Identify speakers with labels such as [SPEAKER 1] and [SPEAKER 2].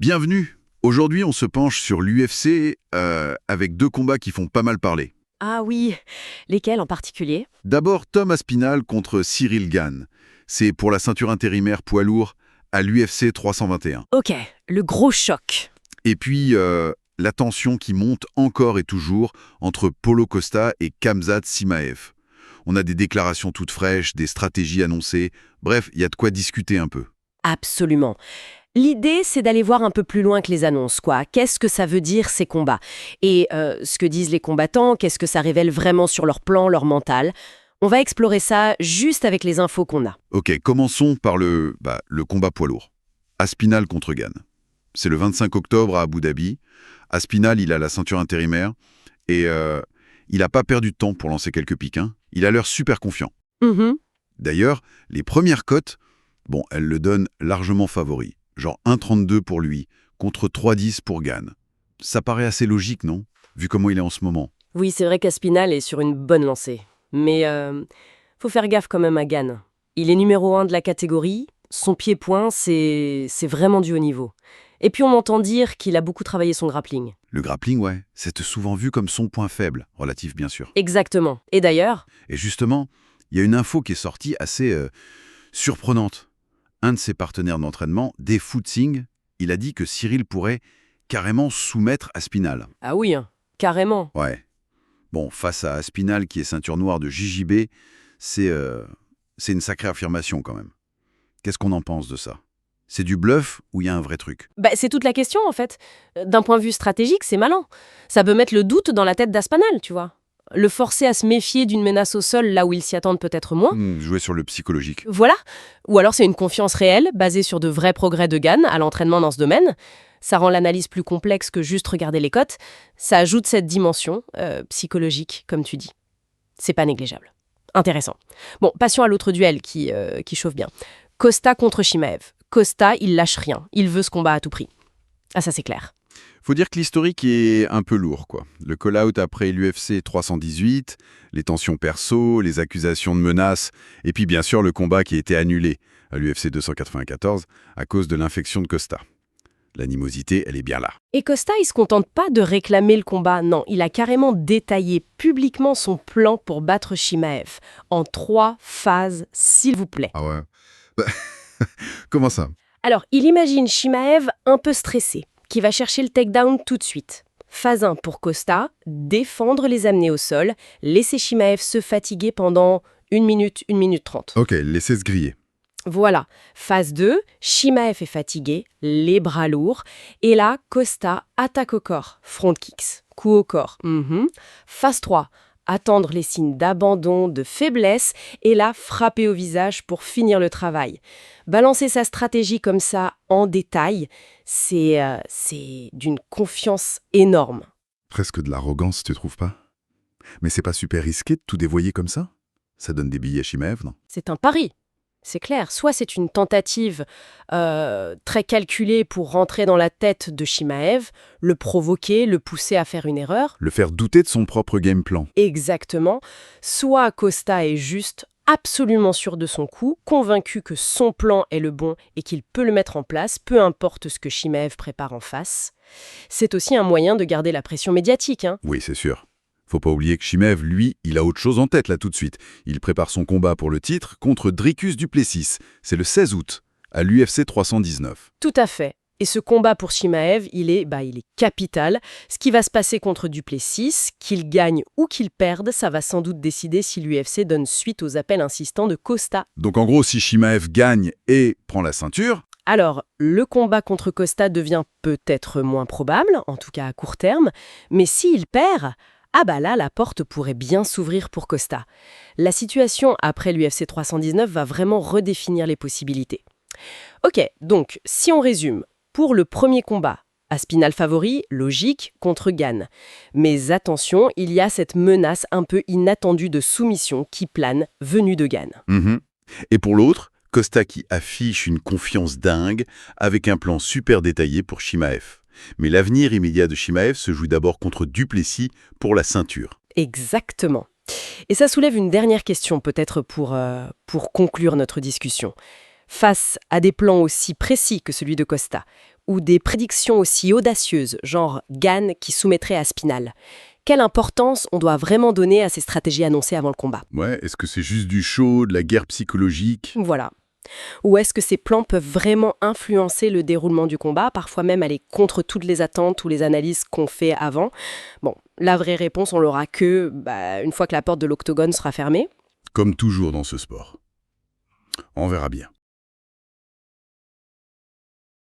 [SPEAKER 1] Bienvenue. Aujourd'hui, on se penche sur l'UFC avec deux combats qui font pas mal parler.
[SPEAKER 2] Ah oui, lesquels en particulier?
[SPEAKER 1] D'abord, Tom Aspinall contre Cyril Gane. C'est pour la ceinture intérimaire poids lourd à l'UFC 321.
[SPEAKER 2] Ok, le gros choc.
[SPEAKER 1] Et puis, la tension qui monte encore et toujours entre Paulo Costa et Khamzat Chimaev. On a des déclarations toutes fraîches, des stratégies annoncées. Bref, il y a de quoi discuter un peu.
[SPEAKER 2] Absolument. L'idée, c'est d'aller voir un peu plus loin que les annonces, quoi. Qu'est-ce que ça veut dire, ces combats? Et ce que disent les combattants, qu'est-ce que ça révèle vraiment sur leur plan, leur mental? On va explorer ça juste avec les infos qu'on a.
[SPEAKER 1] Ok, commençons par le combat poids lourd. Aspinall contre Gane. C'est le 25 octobre à Abu Dhabi. Aspinall, il a la ceinture intérimaire et il n'a pas perdu de temps pour lancer quelques piques. Il a l'air super confiant.
[SPEAKER 2] Mhm.
[SPEAKER 1] D'ailleurs, les premières cotes, elles le donnent largement favori. Genre 1,32 pour lui, contre 3,10 pour Gane. Ça paraît assez logique, non? Vu comment il est en ce moment.
[SPEAKER 2] Oui, c'est vrai qu'Aspinall est sur une bonne lancée. Mais faut faire gaffe quand même à Gane. Il est numéro 1 de la catégorie. Son pied-point, c'est vraiment du haut niveau. Et puis on entend dire qu'il a beaucoup travaillé son grappling.
[SPEAKER 1] Le grappling, ouais, c'est souvent vu comme son point faible, relatif bien sûr.
[SPEAKER 2] Exactement. Et d'ailleurs,
[SPEAKER 1] Et justement, il y a une info qui est sortie assez surprenante. Un de ses partenaires d'entraînement, Dave Footsing, il a dit que Cyril pourrait carrément soumettre Aspinall.
[SPEAKER 2] ah oui, hein, carrément.
[SPEAKER 1] Ouais. Bon, face à Aspinall qui est ceinture noire de JJB, c'est une sacrée affirmation quand même. Qu'est-ce qu'on en pense de ça? C'est du bluff ou il y a un vrai truc?
[SPEAKER 2] C'est toute la question, en fait. D'un point de vue stratégique, c'est malin. Ça peut mettre le doute dans la tête d'Aspinall, tu vois. Le forcer à se méfier d'une menace au sol là où il s'y attend peut-être moins.
[SPEAKER 1] Jouer sur le psychologique.
[SPEAKER 2] Voilà. Ou alors c'est une confiance réelle, basée sur de vrais progrès de Gane à l'entraînement dans ce domaine. Ça rend l'analyse plus complexe que juste regarder les cotes. Ça ajoute cette dimension psychologique, comme tu dis. C'est pas négligeable. Intéressant. Bon, passons à l'autre duel qui chauffe bien. Costa contre Chimaev. Costa, il lâche rien. Il veut ce combat à tout prix. Ah, ça c'est clair.
[SPEAKER 1] Faut dire que l'historique est un peu lourd, quoi. Le call-out après l'UFC 318, les tensions perso, les accusations de menaces, et puis bien sûr le combat qui a été annulé à l'UFC 294 à cause de l'infection de Costa. L'animosité, elle est bien là.
[SPEAKER 2] Et Costa, il se contente pas de réclamer le combat, non, il a carrément détaillé publiquement son plan pour battre Chimaev. En 3 phases, s'il vous plaît.
[SPEAKER 1] Ah ouais. Comment ça?
[SPEAKER 2] Alors, il imagine Chimaev un peu stressé, qui va chercher le takedown tout de suite. Phase 1 pour Costa, défendre les amener au sol, laisser Chimaev se fatiguer pendant 1 minute, 1 minute 30.
[SPEAKER 1] Ok, laissez se griller.
[SPEAKER 2] Voilà. Phase 2, Chimaev est fatigué, les bras lourds, et là, Costa attaque au corps, front kicks, coup au corps. Phase 3, attendre les signes d'abandon, de faiblesse, et là, frapper au visage pour finir le travail. Balancer sa stratégie comme ça, en détail, c'est d'une confiance énorme.
[SPEAKER 1] Presque de l'arrogance, tu trouves pas? Mais c'est pas super risqué de tout dévoyer comme ça? Ça donne des billets à Chimaev, non?
[SPEAKER 2] C'est un pari. C'est clair, soit c'est une tentative très calculée pour rentrer dans la tête de Chimaev, le provoquer, le pousser à faire une erreur.
[SPEAKER 1] Le faire douter de son propre game plan.
[SPEAKER 2] Exactement. Soit Costa est juste absolument sûr de son coup, convaincu que son plan est le bon et qu'il peut le mettre en place, peu importe ce que Chimaev prépare en face. C'est aussi un moyen de garder la pression médiatique.
[SPEAKER 1] Oui, c'est sûr. Faut pas oublier que Chimaev, lui, il a autre chose en tête là tout de suite. Il prépare son combat pour le titre contre Dricus du Plessis. C'est le 16 août, à l'UFC 319.
[SPEAKER 2] Tout à fait. Et ce combat pour Chimaev, il est capital. Ce qui va se passer contre Duplessis, qu'il gagne ou qu'il perde, ça va sans doute décider si l'UFC donne suite aux appels insistants de Costa.
[SPEAKER 1] Donc en gros, si Chimaev gagne et prend la ceinture...
[SPEAKER 2] Alors, le combat contre Costa devient peut-être moins probable, en tout cas à court terme, mais s'il perd... là, la porte pourrait bien s'ouvrir pour Costa. La situation après l'UFC 319 va vraiment redéfinir les possibilités. Ok, donc, si on résume, pour le premier combat, Aspinall favori, logique, contre Gane. Mais attention, il y a cette menace un peu inattendue de soumission qui plane, venue de Gane.
[SPEAKER 1] Et pour l'autre, Costa qui affiche une confiance dingue, avec un plan super détaillé pour Chimaev. Mais l'avenir immédiat de Chimaev se joue d'abord contre Duplessis pour la ceinture.
[SPEAKER 2] Exactement. Et ça soulève une dernière question peut-être pour conclure notre discussion. Face à des plans aussi précis que celui de Costa, ou des prédictions aussi audacieuses, genre Gane qui soumettrait Aspinal? Quelle importance on doit vraiment donner à ces stratégies annoncées avant le combat?
[SPEAKER 1] Ouais, est-ce que c'est juste du show, de la guerre psychologique?
[SPEAKER 2] Voilà. Ou est-ce que ces plans peuvent vraiment influencer le déroulement du combat, parfois même aller contre toutes les attentes ou les analyses qu'on fait avant? Bon, la vraie réponse, on l'aura une fois que la porte de l'octogone sera fermée.
[SPEAKER 1] Comme toujours dans ce sport. On verra bien.